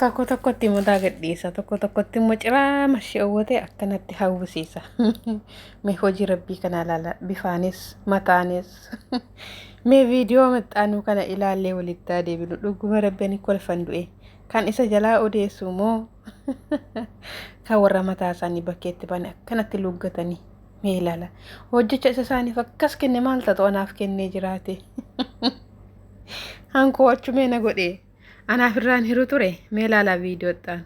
Tokko tokkotti immoo daagadhiisa. Tokko tokkotti immoo ciraa masha'ootee akkanatti hawwisiisa. Mee hojii rabbii kana ilaala. Bifaanis mataanis. Mee viidiyoo maxxanuu kana ilaallee walitti adeemnu dhuguma rabbiin kolfan du'e. Kan isa jalaa odeessu moo kan warra mataa isaanii bakkeetti bane akkanatti luggatanii. Mee ilaala. Hojjecha isa isaaniif akkas kenne maal ta'u anaaf kennee jiraate. Hankoo achumee na godhee. Anaaf irraan hiru ture mee ilaala viidiyoodhaan.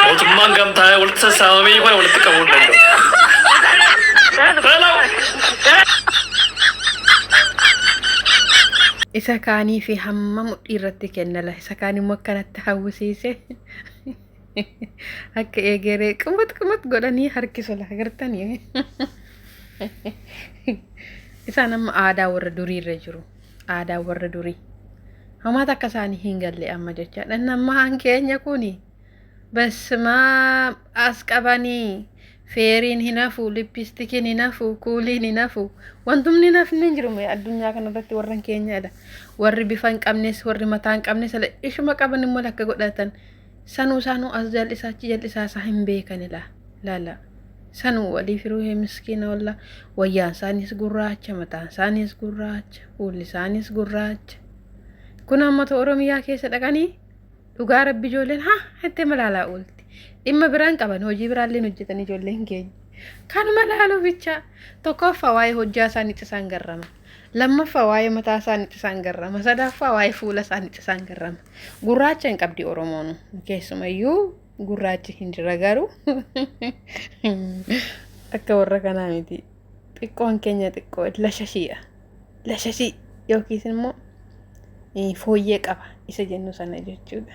Mootummaan gamtaa walitti sassaabamee yookaan walitti qabuu hin danda'u. Isa kaanii fi hamma mudhii irratti kennala. Isa kaan immoo akkanatti hawwisiise. Akka eegeree qumut godhanii harkisola agartanii. Isaan amma aadaa warra durii irra jiru. Aadaa warra durii. Hamaata akka isaanii hin galle amma jechaadha. Nama hankeenya kuni basmaa as qabanii feeriin hin hafu, lippistikiin hin hafu, kuuliin hin hafu. Wantumni hin hafne hin jiru addunyaa kanarratti warran keenyadha. Warri bifa hin qabnes, warri mataa hin qabnes ishuma qaban immoo akka godhatan. Sanuu as jal'isaa isaa hin beekanidha. Laala. Sanuu walii firuu miskiina walla wayyaan isaanis gurraacha, mataan isaanis gurraacha, fuulli isaanis gurraacha. Kun uummata Oromiyaa keessa dhaqanii dhugaa rabbi ijoolleen itti malaalaa oolti. Dhimma biraan qaban hojii biraallee hojjetan ijoolleen keenya. Kanuma laaluu bicha tokkoffaa waa'ee hojjaa isaaniitti isaan garrama. Lammaffaa waa'ee mataa isaaniitti isaan garrama. Sadaffaa waa'ee fuula isaaniitti isaan garrama. Gurraacha hin qabdi Oromoon. Keessumayyuu gurraachi hin jira garuu akka warra kanaa miti. Xiqqoon keenya xiqqoo lashashiidha. Lashashii yookiis immoo fooyyee qaba isa jennu sana jechuudha.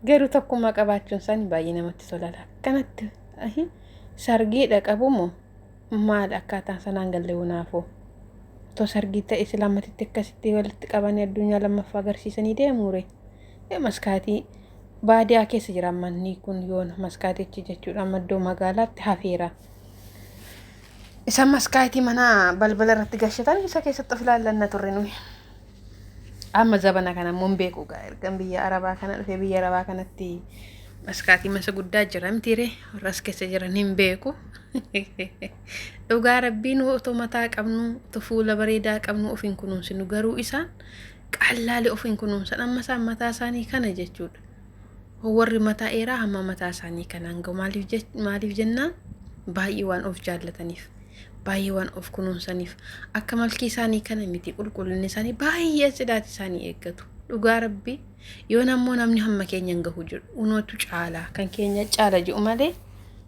Garuu tokkummaa qabaachuun isaanii baay'ee namatti tola. Akkanatti sargiidha qabumoo maal akkaataan sanaan galle unaafoo. Otoo sargii ta'e islaamatitti akkasitti walitti qabanii addunyaa lammaffaa agarsiisanii deemuure. Maskaatii baadiyaa keessa jira manni kun yoona maskaatichi jechuudha maddoo magaalaatti hafeera. Isa maskaatii mana balbala irratti gashatan isa keessatti of ilaallanna turre nuyi. Amma zabana kana mun beeku ergan biyya Arabaa kana dhufee biyya Arabaa kanatti maskaatii masa guddaa jira mitiire warras keessa jiran hin beeku. Dhugaa rabbiin otoo mataa qabnu otoo fuula bareedaa qabnu ofiin kunuunsinu garuu isaan qallaali ofiin kunuunsan amma isaan mataa isaanii kana jechuudha. Warri mataa dheeraa hamma mataa isaanii kanaan ga'u maaliif jennaan baay'ee waan of jaallataniif. Baay'ee waan of kunuunsaniif akka malkii isaanii kana miti qulqullinni isaanii baay'ee sidaati isaanii eeggatu. Dhugaa rabbii yoo namni hamma keenya hin gahu jiru unootu caalaa kan keenya caala jedhu malee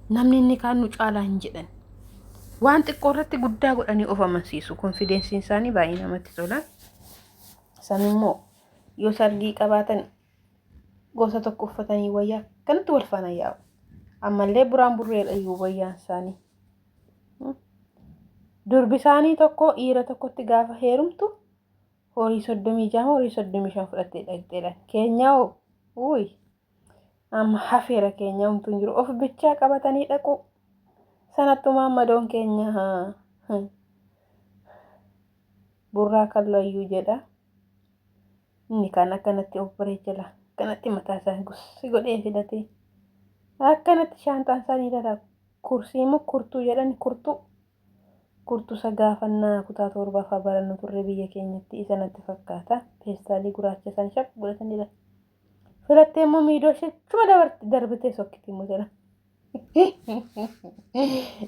namni inni kaan nu caalaa hin jedhan. Waan xiqqoo irratti guddaa godhanii of amansiisu. Konfidensiin isaanii baay'ee namatti tola. San immoo yoo sargii qabaatan gosa tokko uffatanii wayyaa kanatti wal faana yaa'u. Ammallee buraan burreedha iyyuu wayyaan isaanii. Durbi isaanii tokko dhiira tokkotti gaafa heerumtu horii 36 horii 35 fudhattee dhaqxeedha. Keenyaa amma hafeera keenya humtuu hin jiru of bichaa qabatanii dhaqu. Sanattumaan madoon keenya burraa kallayyuu jedha. Inni kan akkanatti of bareechela. Akkanatti mataa isaa gussi godhee filatee. Akkanatti shaantaan isaanii dhala kursii kurtuu jedhan kurtuu sagaafannaa kutaa torbaffaa barannu turre biyya keenyatti isa natti fakkaata. Peestaalii gurraacha san shaq godhatanidha. Filattee immoo miidhoo ishee darbitee sokkiti immoo jedha.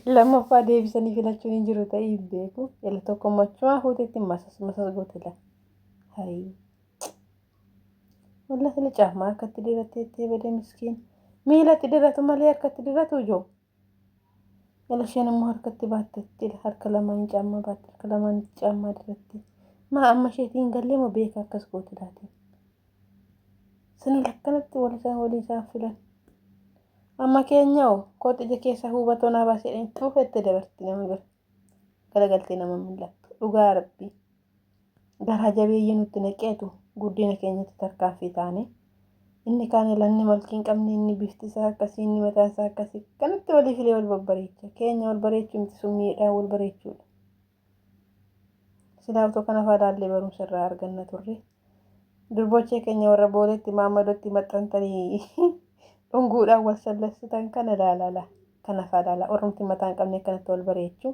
Lammaffaa deebisanii filachuun hin jiru ta'ee hin beeku. Jala tokko machuma fuuteetti masas gootila. Hayi. Wallah sila caama harkatti dirattee bade miskiin. Miilatti diratu malee harkatti diratu ijoo. Jala isheen immoo harkatti baattetti harka lamaan caama baatte harka lamaan caama diratti. Maa amma isheetiin gallee moo beeka akkas gootilaati. Sani lakkanatti walii isaan filan. amma keenyaa kooti ija keessa hubatoo naa baasee tuufette dabarti nama bira galagaltee nama mul'attu dhugaa rabbii garaa jabeeyyii nutti naqeetu guddina keenyatti tarkaanfii taane inni kaan ilanni malkiin qabne inni bifti isaa akkasii inni mataan isaa akkasii kanatti waliif illee wal babbareecha keenya wal bareechuu miti summiidhaan wal bareechuudha silaa utoo kana faadaallee barumsa irraa arganna turre durbochee keenya warra booletti maammadotti maxxantanii dhunguudhaan wal sallassitan kana laalala kana faadala oromti mataan qabne kanatti wal bareechuu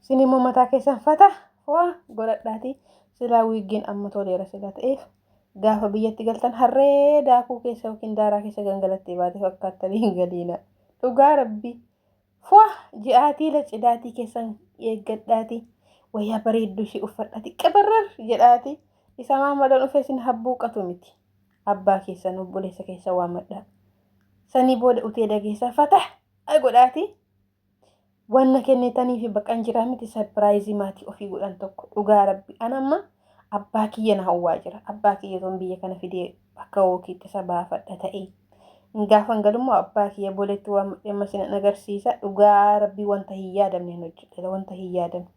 sin immoo mataa keessan fata waa godhadhaati silaa wiiggiin amma toleera sila ta'eef gaafa biyyatti galtan harree daakuu keessa yookiin daaraa keessa gangalattee baate fakkaattanii galiina dhugaa rabbii fuwa ji'aatii la cidaatii keessan eeggadhaati wayyaa bareedduu ishee uffadhaati qabarrar jedhaati isa maammadan dhufee sin habbuuqatu miti abbaa keessan obboleessa keessa waammadhaa sanii booda utee dhageessa fata godhaati wanna kennitanii fi baqan jiraa miti sarpiraayizii maatii ofii godhan tokko dhugaa rabbii anamma abbaa kiyya na hawwaa jira abbaa kiyya ton biyya kana fidee akka wookiitti isa baafadha ta'e gaafan galummaa abbaa kiyya booletti waan dhimma sin agarsiisa dhugaa rabbii wanta hin yaadamne hojjedha wanta hin yaadamne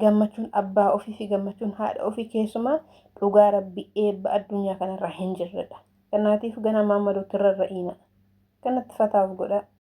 gammachuun abbaa ofii fi gammachuun haadha ofii keessumaa dhugaa rabbii eebba addunyaa kanarraa hin jirredha kanaatiif gana maammadootti rarra'iina kanatti fataaf godha